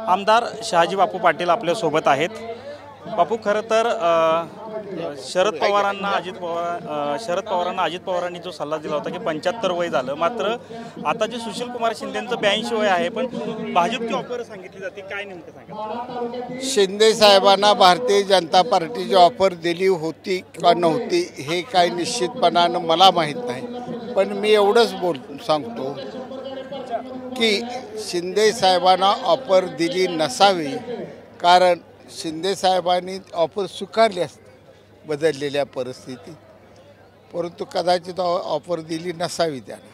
आमदार शहाजी बापू पाटील आपल्या सोबत आहेत। बापू, खरं तर शरद पवारांना अजित पवारांनी जो सल्ला दिला होता की 75 वय झालं, मात्र आता जे सुशील कुमार शिंदेंचं 82 वय आहे, पण भाजपची ऑफर सांगितली जाते, काय नेमकं सांगा? शिंदे साहेबांना भारतीय जनता पार्टीची ऑफर दिली होती का नव्हती हे काही निश्चितपणानं मला माहीत नाही, पण मी एवढंच सांगतो की शिंदे साहेबांना ऑफर दिली नसावी, कारण शिंदे साहेबांनी ऑफर स्वीकारली असती बदललेल्या परिस्थितीत, परंतु कदाचित ऑफर दिली नसावी त्यांना।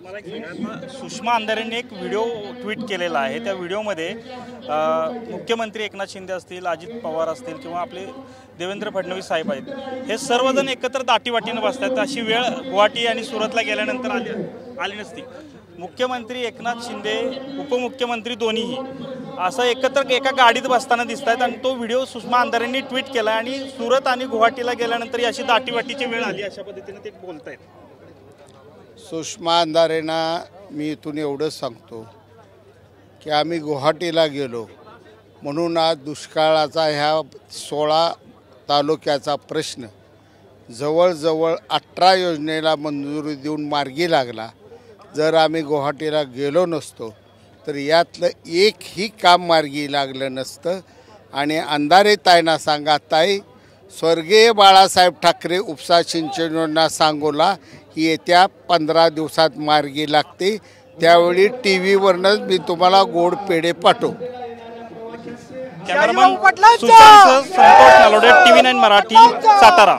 मला एक सांगा, सुषमा अंधारेंनी एक व्हिडिओ ट्विट केलेला आहे, त्या व्हिडिओमध्ये मुख्यमंत्री एकनाथ शिंदे असतील, अजित पवार असतील किंवा आपले देवेंद्र फडणवीस साहेब आहेत, हे सर्वजण एकत्र दाटीवाटीनं बसतात, अशी वेळ गुवाहाटी आणि सुरतला गेल्यानंतर आली नसती। मुख्यमंत्री एकनाथ शिंदे, उपमुख्यमंत्री दोन्हीही असं एकत्र एका गाडीत बसताना दिसत आहेत, आणि तो व्हिडिओ सुषमा अंधारेंनी ट्विट केला, आणि सुरत आणि गुवाहाटीला गेल्यानंतर अशी दाटीवाटीची वेळ आली, अशा पद्धतीने ते बोलत आहेत। सुषमा अंधारेंना मी इथून एवढंच सांगतो की आम्ही गुवाहाटीला गेलो म्हणून आज दुष्काळाचा ह्या 16 तालुक्याचा प्रश्न जवळजवळ 18 योजनेला मंजुरी देऊन मार्गी लागला। जर आम्ही गुवाहाटीला गेलो नसतो तर यातलं एकही काम मार्गी लागलं नसतं। आणि अंधारे ताईंना सांगा, ताई, स्वर्गीय बाळासाहेब ठाकरे उपसा सिंचन योजना सांगोला ही येत्या 15 दिवसात मार्गी लागते, त्यावेळी TV वरनंच मी तुम्हाला गोड पेढे पाठवू। Cameraman Santosh Nalode, TV9 Marathi, Satara.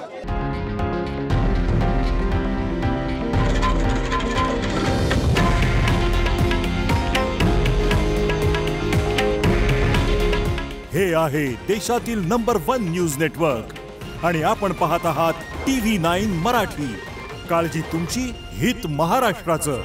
हे आहे देशातील नंबर 1 न्यूज नेटवर्क आणि आपण पाहत आहात TV9 मराठी। काळजी तुमची, हित महाराष्ट्राचं।